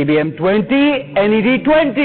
CBM 20 NED 20।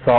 100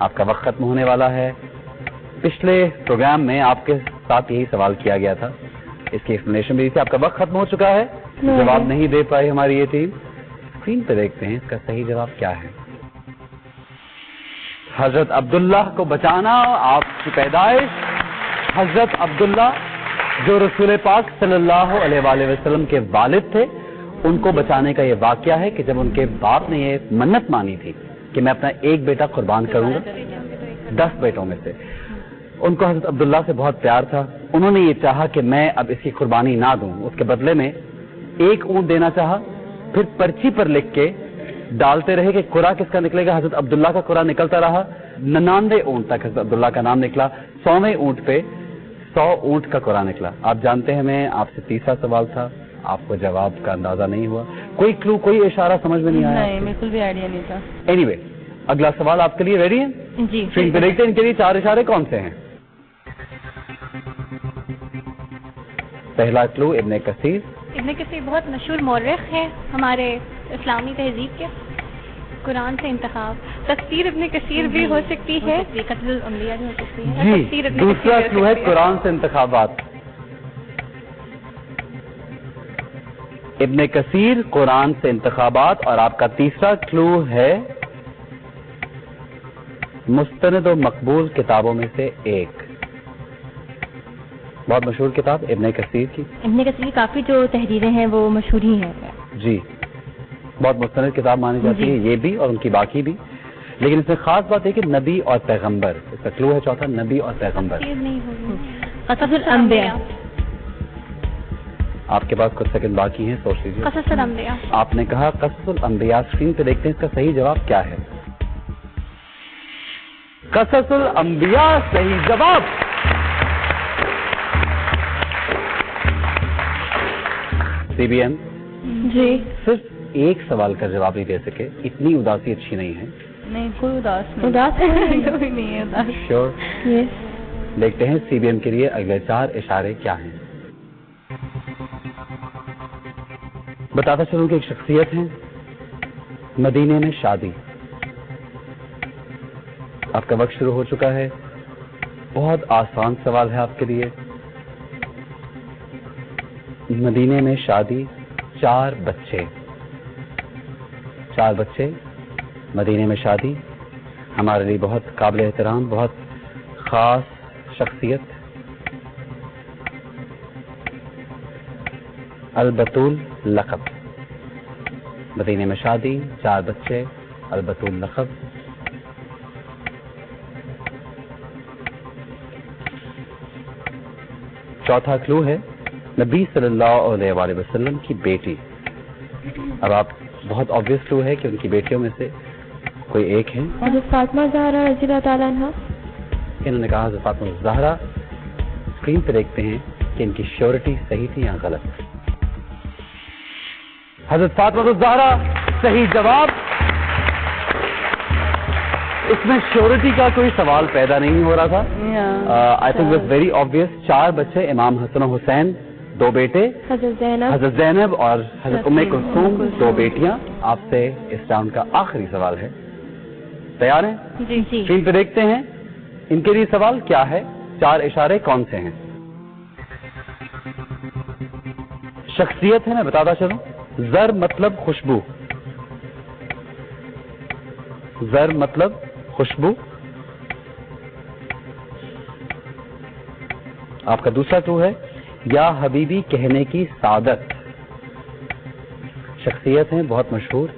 آپ کا وقت ختم ہونے والا ہے. پچھلے پروگرام میں آپ کے ساتھ یہی سوال کیا گیا تھا, اس کی ایکسپلینیشن بھی تھی. آپ کا وقت ختم ہو چکا ہے, جواب نہیں دے پائی ہماری یہ ٹیم. اسکرین پہ دیکھتے ہیں اس کا صحیح جواب کیا ہے. حضرت عبداللہ کو بچانا. آپ کی پیدائش حضرت عبداللہ جو رسول پاک صلی اللہ علیہ وآلہ وسلم کے والد تھے, ان کو بچانے کا یہ واقعہ ہے کہ جب ان کے باپ نے یہ منت مانی تھی کہ میں اپنا ایک بیٹا قربان کروں گا 10 بیٹوں میں سے, ان کو حضرت عبداللہ سے بہت پیار تھا. انہوں نے یہ چاہا کہ میں اب اس کی قربانی نہ دوں, اس کے بدلے میں ایک اونٹ دینا چاہا. پھر پرچی پر لکھ کے ڈالتے رہے کہ قرا کس کا نکلے گا. حضرت عبداللہ کا قرا نکلتا رہا. 99 اونٹ تک حضرت عبداللہ کا نام نکلا. 100ویں اونٹ پہ 100 اونٹ کا قرا نکلا. آپ جانتے ہیں میں آپ سے تیسرا سوال تھا, آپ کو جواب کا اندازہ نہیں ہوا. کوئی کلو, کوئی اشارہ سمجھ میں نہیں آیا؟ نہیں, بالکل بھی آئیڈیا نہیں تھا. اینی وے, اگلا سوال آپ کے لیے ریڈی ہے؟ جی. اسکرین پہ دیکھتے ہیں ان کے لیے 4 اشارے کون سے ہیں. پہلا کلو ابن کثیر. ابن کثیر بہت مشہور مورخ ہے ہمارے اسلامی تہذیب کے. قرآن سے انتخاب. تفسیر ابن کثیر بھی ہو سکتی ہے. قصص الانبیاء بھی ہو سکتی ہے. جی, تفسیر ابن دوسرا کثیر کلو ہے قرآن سے انتخابات. ابن کثیر, قرآن سے انتخابات. اور آپ کا تیسرا کلو ہے مستند و مقبول کتابوں میں سے ایک. بہت مشہور کتاب ابن کثیر کی. ابن کثیر کی کافی جو تحریریں ہیں وہ مشہور ہی ہیں. جی, بہت مستند کتاب مانی جاتی ہے یہ بھی اور ان کی باقی بھی. لیکن اس میں خاص بات ہے کہ نبی اور پیغمبر, اس کا کلو ہے چوتھا, نبی اور پیغمبر. قصص الانبیاء. آپ کے پاس کچھ سیکنڈ باقی ہیں, سوچ لیجیے. قصص الانبیاء. آپ نے کہا قصص الانبیاء. اسکرین پہ دیکھتے ہیں اس کا صحیح جواب کیا ہے. قصص الانبیاء صحیح جواب. C B M G. صرف ایک سوال کا جواب نہیں دے سکے. اتنی اداسی اچھی نہیں ہے. نہیں, کوئی اداس نہیں ہے. شیور. یس. دیکھتے ہیں سی بی ایم کے لیے اگلے 4 اشارے کیا ہیں. بتاتا چلوں کہ ایک شخصیت ہے, مدینے میں شادی. آپ کا وقت شروع ہو چکا ہے. بہت آسان سوال ہے آپ کے لیے. مدینے میں شادی, 4 بچے. 4 بچے, مدینے میں شادی. ہمارے لیے بہت قابل احترام, بہت خاص شخصیت. البتول لقب. مدینے میں شادی, 4 بچے, البتول لقب. چوتھا کلو ہے نبی صلی اللہ علیہ وآلہ وسلم کی بیٹی. اب آپ بہت آبویس کلو ہے کہ ان کی بیٹیوں میں سے کوئی ایک ہے. حضرت فاطمہ زہرا رضی اللہ تعالیٰ عنہا. انہوں نے کہا حضرت فاطمہ زہرا. اسکرین پہ دیکھتے ہیں کہ ان کی شیورٹی صحیح تھی یا غلط. حضرت فاطمہ زہرا صحیح جواب. اس میں شیورٹی کا کوئی سوال پیدا نہیں ہو رہا تھا. I think it's very obvious. 4 بچے, امام حسن و حسین, 2 بیٹے حضرت زینب اور حضرت ام کلثوم, 2 بیٹیاں. آپ سے اس راؤنڈ کا آخری سوال ہے. تیار ہیں؟ جی. اسکرین پہ دیکھتے ہیں ان کے لیے سوال کیا ہے. 4 اشارے کون سے ہیں. شخصیت ہے, میں بتاتا چلوں. زر مطلب خوشبو. زر مطلب خوشبو. آپ کا دوسرا کلو ہے یا حبیبی کہنے کی سعادت. شخصیت ہیں بہت مشہور.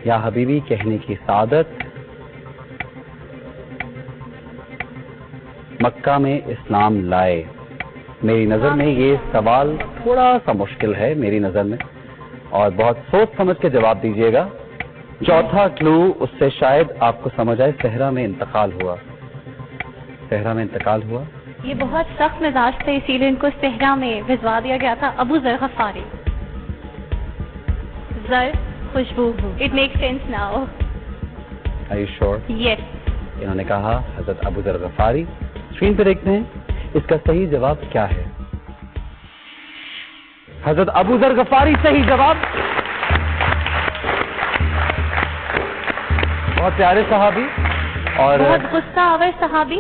یا حبیبی کہنے کی سعادت. مکہ میں اسلام لائے. میری نظر میں یہ سوال تھوڑا سا مشکل ہے میری نظر میں, اور بہت سوچ سمجھ کے جواب دیجیے گا. چوتھا کلو اس سے شاید آپ کو سمجھ آئے. صحرا میں انتقال ہوا. صحرا میں انتقال ہوا. یہ بہت سخت مزاج تھے, اسی لیے ان کو صحرا میں بھجوا دیا گیا تھا. ابو ذر غفاری. زر خوشبو. It make sense now. Are you sure? یس. انہوں نے کہا حضرت ابو ذر غفاری. اسکرین پہ دیکھتے ہیں اس کا صحیح جواب کیا ہے. حضرت ابو ذر غفاری صحیح جواب. بہت پیارے صحابی اور بہت غصہ آور صحابی،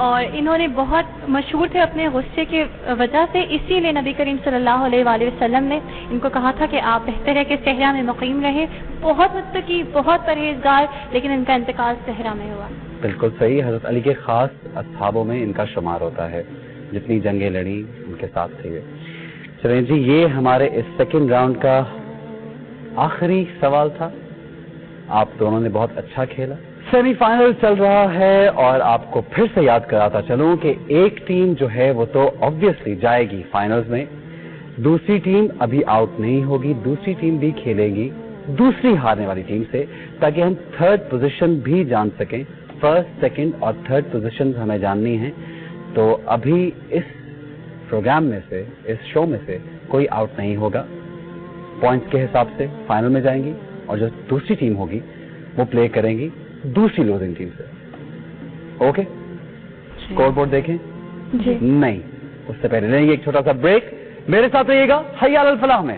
اور انہوں نے بہت مشہور تھے اپنے غصے کی وجہ سے، اسی لیے نبی کریم صلی اللہ علیہ وآلہ وسلم نے ان کو کہا تھا کہ آپ بہتر ہے کہ صحرا میں مقیم رہے. بہت متقی، بہت پرہیزگار، لیکن ان کا انتقال صحرا میں ہوا. بالکل صحیح. حضرت علی کے خاص اصحابوں میں ان کا شمار ہوتا ہے، جتنی جنگیں لڑی ان کے ساتھ تھے. چلیں جی، یہ ہمارے اس سیکنڈ راؤنڈ کا آخری سوال تھا. آپ دونوں نے بہت اچھا کھیلا. سیمی فائنل چل رہا ہے اور آپ کو پھر سے یاد کراتا چلوں کہ ایک ٹیم جو ہے وہ تو آبویسلی جائے گی فائنلز میں، دوسری ٹیم ابھی آؤٹ نہیں ہوگی، دوسری ٹیم بھی کھیلے گی دوسری ہارنے والی ٹیم سے، تاکہ ہم تھرڈ پوزیشن بھی جان سکیں. فرسٹ، سیکنڈ اور تھرڈ پوزیشن ہمیں جاننی ہیں. تو ابھی اس پروگرام میں سے، اس شو میں سے کوئی آؤٹ نہیں ہوگا. پوائنٹس کے حساب سے فائنل میں جائیں گی، اور جو دوسری ٹیم ہوگی وہ پلے کریں گی دوسری لوزنگ ٹیم سے. اوکے، اسکور بورڈ دیکھیں. جی نہیں، اس سے پہلے لیں گے ایک چھوٹا سا بریک. میرے ساتھ رہیے گا حی علی الفلاح میں.